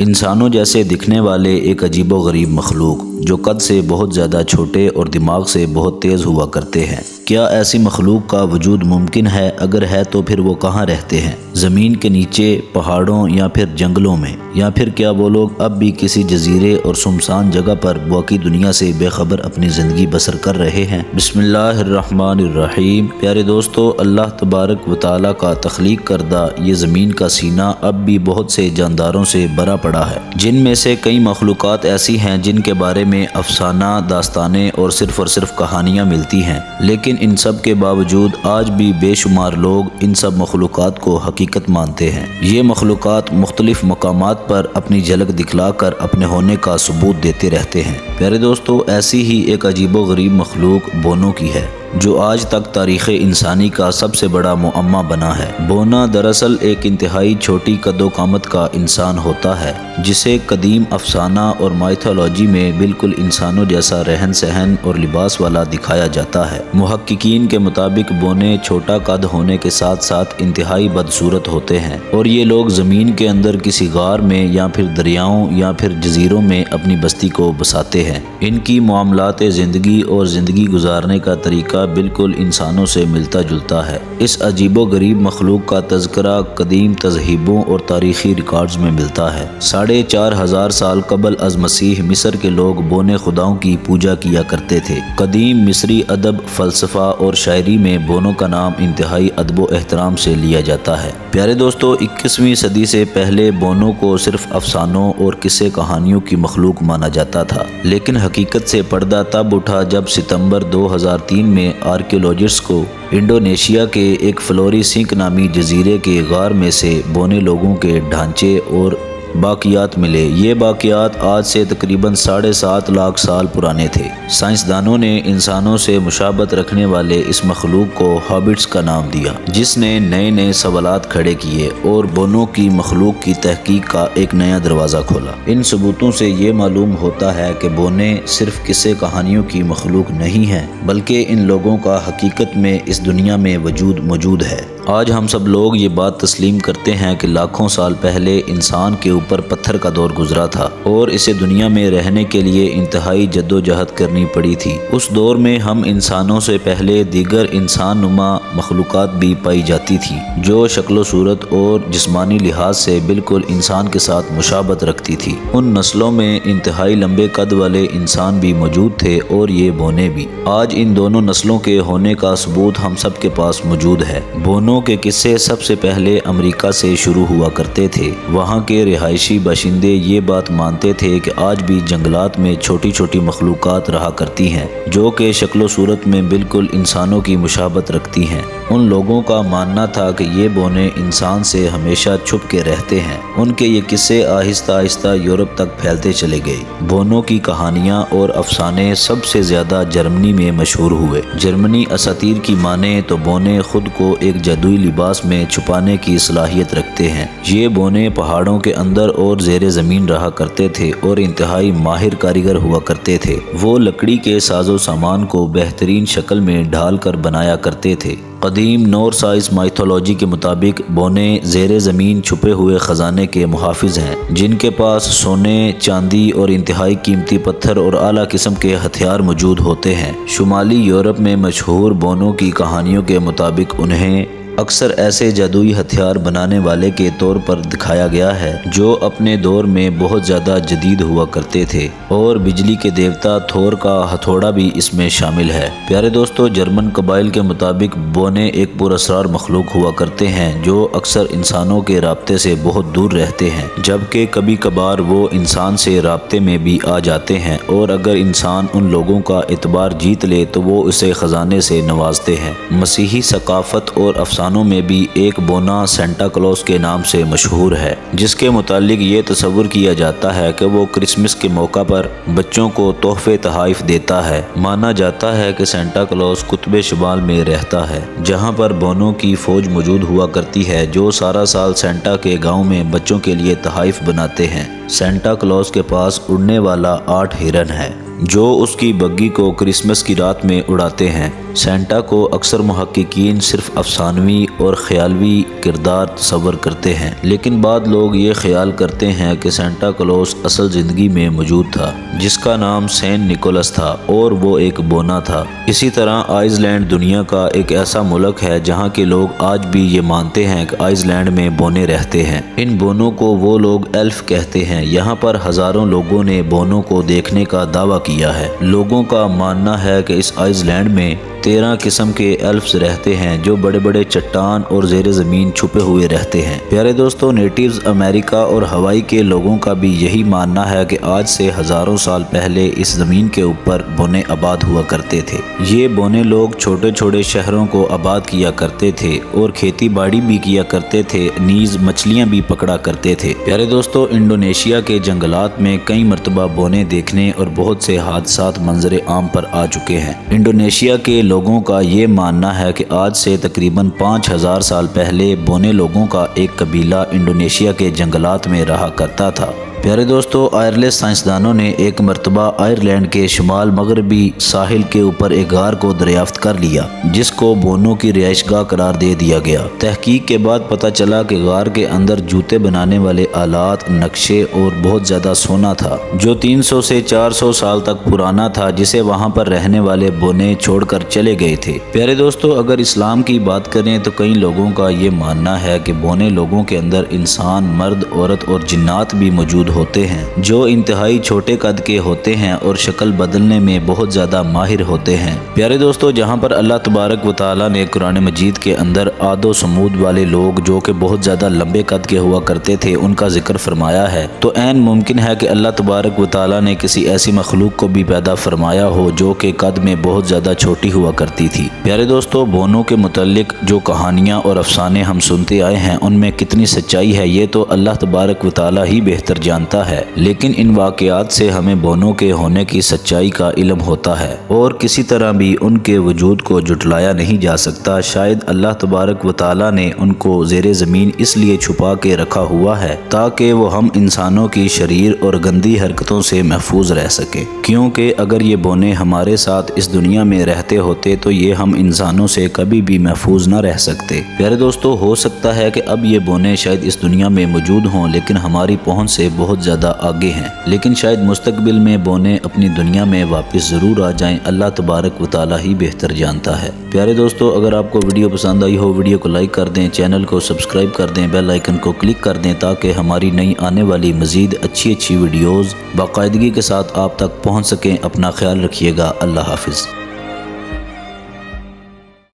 انسانوں جیسے دکھنے والے ایک عجیب و غریب مخلوق جو قد سے بہت زیادہ چھوٹے اور دماغ سے بہت تیز ہوا کرتے ہیں۔ کیا ایسی مخلوق کا وجود ممکن ہے؟ اگر ہے تو پھر وہ کہاں رہتے ہیں؟ زمین کے نیچے، پہاڑوں یا پھر جنگلوں میں؟ یا پھر کیا وہ لوگ اب بھی کسی جزیرے اور سنسان جگہ پر باقی دنیا سے بے خبر اپنی زندگی بسر کر رہے ہیں؟ بسم اللہ الرحمن الرحیم۔ پیارے دوستو، اللہ تبارک و تعالیٰ کا تخلیق کردہ یہ زمین کا سینہ اب بھی بہت سے جانداروں سے بھرا پڑا ہے، جن میں سے کئی مخلوقات ایسی ہیں جن کے بارے میں افسانہ، داستانیں اور صرف کہانیاں ملتی ہیں، لیکن ان سب کے باوجود آج بھی بے شمار لوگ ان سب مخلوقات کو حقیقت مانتے ہیں۔ یہ مخلوقات مختلف مقامات پر اپنی جھلک دکھلا کر اپنے ہونے کا ثبوت دیتے رہتے ہیں۔ پیارے دوستو، ایسی ہی ایک عجیب و غریب مخلوق بونوں کی ہے، جو آج تک تاریخ انسانی کا سب سے بڑا معمہ بنا ہے۔ بونا دراصل ایک انتہائی چھوٹی قد و قامت کا انسان ہوتا ہے، جسے قدیم افسانہ اور مائتھولوجی میں بالکل انسانوں جیسا رہن سہن اور لباس والا دکھایا جاتا ہے۔ محققین کے مطابق بونے چھوٹا قد ہونے کے ساتھ ساتھ انتہائی بدصورت ہوتے ہیں، اور یہ لوگ زمین کے اندر کسی غار میں یا پھر دریاؤں یا پھر جزیروں میں اپنی بستی کو بساتے ہیں۔ ان کی معاملات زندگی اور زندگی گزارنے کا طریقہ بالکل انسانوں سے ملتا جلتا ہے۔ اس عجیب و غریب مخلوق کا تذکرہ قدیم تذہیبوں اور تاریخی ریکارڈز میں ملتا ہے۔ 4500 سال قبل از مسیح مصر کے لوگ بونے خداؤں کی پوجا کیا کرتے تھے۔ قدیم مصری ادب، فلسفہ اور شاعری میں بونوں کا نام انتہائی ادب و احترام سے لیا جاتا ہے۔ پیارے دوستو، 21ویں صدی سے پہلے بونوں کو صرف افسانوں اور قصے کہانیوں کی مخلوق مانا جاتا تھا، لیکن حقیقت سے پردہ تب اٹھا جب ستمبر 2003 میں آرکیولوجسٹس کو انڈونیشیا کے ایک فلوری سنک نامی جزیرے کے غار میں سے بونے لوگوں کے ڈھانچے اور باقیات ملے۔ یہ باقیات آج سے تقریباً 7.5 لاکھ سال پرانے تھے۔ سائنسدانوں نے انسانوں سے مشابہت رکھنے والے اس مخلوق کو ہابٹس کا نام دیا، جس نے نئے سوالات کھڑے کیے اور بونوں کی مخلوق کی تحقیق کا ایک نیا دروازہ کھولا۔ ان ثبوتوں سے یہ معلوم ہوتا ہے کہ بونے صرف قصے کہانیوں کی مخلوق نہیں ہیں، بلکہ ان لوگوں کا حقیقت میں اس دنیا میں وجود موجود ہے۔ آج ہم سب لوگ یہ بات تسلیم کرتے ہیں کہ لاکھوں سال پہلے انسان کے اوپر پتھر کا دور گزرا تھا اور اسے دنیا میں رہنے کے لیے انتہائی جدوجہد کرنی پڑی تھی۔ اس دور میں ہم انسانوں سے پہلے دیگر انسان نما مخلوقات بھی پائی جاتی تھی، جو شکل و صورت اور جسمانی لحاظ سے بالکل انسان کے ساتھ مشابہت رکھتی تھی۔ ان نسلوں میں انتہائی لمبے قد والے انسان بھی موجود تھے اور یہ بونے بھی۔ آج ان دونوں نسلوں کے ہونے کا ثبوت ہم سب کے پاس موجود ہے۔ بونوں کے قصے سب سے پہلے امریکہ سے شروع ہوا کرتے تھے۔ وہاں کے رہائشی باشندے یہ بات مانتے تھے کہ آج بھی جنگلات میں چھوٹی مخلوقات رہا کرتی ہیں، جو کہ شکل و صورت میں بالکل انسانوں کی مشابہت رکھتی ہیں۔ ان لوگوں کا ماننا تھا کہ یہ بونے انسان سے ہمیشہ چھپ کے رہتے ہیں۔ ان کے یہ قصے آہستہ یورپ تک پھیلتے چلے گئے۔ بونوں کی کہانیاں اور افسانے سب سے زیادہ جرمنی میں مشہور ہوئے۔ جرمنی اساطیر کی مانیں تو بونے خود کو ایک جادوئی لباس میں چھپانے کی صلاحیت رکھتے ہیں۔ یہ بونے پہاڑوں کے اندر اور زیر زمین رہا کرتے تھے اور انتہائی ماہر کاریگر ہوا کرتے تھے۔ وہ لکڑی کے ساز و سامان کو بہترین شکل میں ڈھال کر بنایا کرتے تھے۔ قدیم نورسائز مائتھولوجی کے مطابق بونے زیر زمین چھپے ہوئے خزانے کے محافظ ہیں، جن کے پاس سونے، چاندی اور انتہائی قیمتی پتھر اور اعلیٰ قسم کے ہتھیار موجود ہوتے ہیں۔ شمالی یورپ میں مشہور بونوں کی کہانیوں کے مطابق انہیں اکثر ایسے جادوئی ہتھیار بنانے والے کے طور پر دکھایا گیا ہے جو اپنے دور میں بہت زیادہ جدید ہوا کرتے تھے، اور بجلی کے دیوتا تھور کا ہتھوڑا بھی اس میں شامل ہے۔ پیارے دوستو، جرمن قبائل کے مطابق بونے ایک پراسرار مخلوق ہوا کرتے ہیں جو اکثر انسانوں کے رابطے سے بہت دور رہتے ہیں، جبکہ کبھی کبھار وہ انسان سے رابطے میں بھی آ جاتے ہیں، اور اگر انسان ان لوگوں کا اعتبار جیت لے تو وہ اسے خزانے سے نوازتے ہیں۔ مسیحی ثقافت اور افسانوں میں بھی ایک بونا سینٹا کلوز کے نام سے مشہور ہے، جس کے متعلق یہ تصور کیا جاتا ہے کہ وہ کرسمس کے موقع پر بچوں کو تحفے تحائف دیتا ہے۔ مانا جاتا ہے کہ سینٹا کلوز قطب شمال میں رہتا ہے، جہاں پر بونوں کی فوج موجود ہوا کرتی ہے جو سارا سال سینٹا کے گاؤں میں بچوں کے لیے تحائف بناتے ہیں۔ سینٹا کلوز کے پاس اڑنے والا 8 ہرن ہے جو اس کی بگی کو کرسمس کی رات میں اڑاتے ہیں۔ سینٹا کو اکثر محققین صرف افسانوی اور خیالوی کردار تصور کرتے ہیں، لیکن بعض لوگ یہ خیال کرتے ہیں کہ سینٹا کلوز اصل زندگی میں موجود تھا، جس کا نام سینٹ نکولس تھا اور وہ ایک بونا تھا۔ اسی طرح آئس لینڈ دنیا کا ایک ایسا ملک ہے جہاں کے لوگ آج بھی یہ مانتے ہیں کہ آئس لینڈ میں بونے رہتے ہیں۔ ان بونوں کو وہ لوگ ایلف کہتے ہیں۔ یہاں پر ہزاروں لوگوں نے بونوں کو دیکھنے کا دعویٰ کیا ہے۔ لوگوں کا ماننا ہے کہ اس آئس لینڈ میں 13 قسم کے ایلفز رہتے ہیں جو بڑے بڑے چٹان اور زیر زمین چھپے ہوئے رہتے ہیں۔ پیارے دوستو، نیٹیوز امریکہ اور ہوائی کے لوگوں کا بھی یہی ماننا ہے کہ آج سے ہزاروں سال پہلے اس زمین کے اوپر بونے آباد ہوا کرتے تھے۔ یہ بونے لوگ چھوٹے چھوٹے شہروں کو آباد کیا کرتے تھے اور کھیتی باڑی بھی کیا کرتے تھے، نیز مچھلیاں بھی پکڑا کرتے تھے۔ پیارے دوستو، انڈونیشیا کے جنگلات میں کئی مرتبہ بونے دیکھنے اور بہت سے حادثات منظر عام پر آ چکے ہیں۔ انڈونیشیا کے لوگوں کا یہ ماننا ہے کہ آج سے تقریباً 5000 سال پہلے بونے لوگوں کا ایک قبیلہ انڈونیشیا کے جنگلات میں رہا کرتا تھا۔ پیارے دوستو، آئرلینڈ سائنسدانوں نے ایک مرتبہ آئرلینڈ کے شمال مغربی ساحل کے اوپر ایک غار کو دریافت کر لیا جس کو بونوں کی رہائش گاہ قرار دے دیا گیا۔ تحقیق کے بعد پتہ چلا کہ غار کے اندر جوتے بنانے والے آلات، نقشے اور بہت زیادہ سونا تھا جو 300 سے 400 سال تک پرانا تھا، جسے وہاں پر رہنے والے بونے چھوڑ کر چلے گئے تھے۔ پیارے دوستو، اگر اسلام کی بات کریں تو کئی لوگوں کا یہ ماننا ہے کہ بونے لوگوں کے اندر انسان، مرد، عورت اور جنات بھی موجود ہوتے ہیں جو انتہائی چھوٹے قد کے ہوتے ہیں اور شکل بدلنے میں بہت زیادہ ماہر ہوتے ہیں۔ پیارے دوستو، جہاں پر اللہ تبارک و تعالیٰ نے قرآن مجید کے اندر عاد و سمود والے لوگ جو کہ بہت زیادہ لمبے قد کے ہوا کرتے تھے ان کا ذکر فرمایا ہے، تو عین ممکن ہے کہ اللہ تبارک و تعالیٰ نے کسی ایسی مخلوق کو بھی پیدا فرمایا ہو جو کہ قد میں بہت زیادہ چھوٹی ہوا کرتی تھی۔ پیارے دوستو، بونوں کے متعلق جو کہانیاں اور افسانے ہم سنتے آئے ہیں ان میں کتنی سچائی ہے یہ تو اللہ تبارک و تعالیٰ ہی بہتر جانتا ہے، لیکن ان واقعات سے ہمیں بونوں کے ہونے کی سچائی کا علم ہوتا ہے اور کسی طرح بھی ان کے وجود کو جھٹلایا نہیں جا سکتا۔ شاید اللہ تبارک و تعالیٰ نے ان کو زیر زمین اس لیے چھپا کے رکھا ہوا ہے تاکہ وہ ہم انسانوں کی شریر اور گندی حرکتوں سے محفوظ رہ سکے، کیونکہ اگر یہ بونے ہمارے ساتھ اس دنیا میں رہتے ہوتے تو یہ ہم انسانوں سے کبھی بھی محفوظ نہ رہ سکتے۔ پیارے دوستو، ہو سکتا ہے کہ اب یہ بونے شاید اس دنیا میں موجود ہوں لیکن ہماری پہنچ سے بہت زیادہ آگے ہیں، لیکن شاید مستقبل میں بونے اپنی دنیا میں واپس ضرور آ جائیں۔ اللہ تبارک و تعالیٰ ہی بہتر جانتا ہے۔ پیارے دوستو، اگر آپ کو ویڈیو پسند آئی ہو ویڈیو کو لائک کر دیں، چینل کو سبسکرائب کر دیں، بیل آئیکن کو کلک کر دیں تاکہ ہماری نئی آنے والی مزید اچھی ویڈیوز باقاعدگی کے ساتھ آپ تک پہنچ سکیں۔ اپنا خیال رکھیے گا۔ اللہ حافظ۔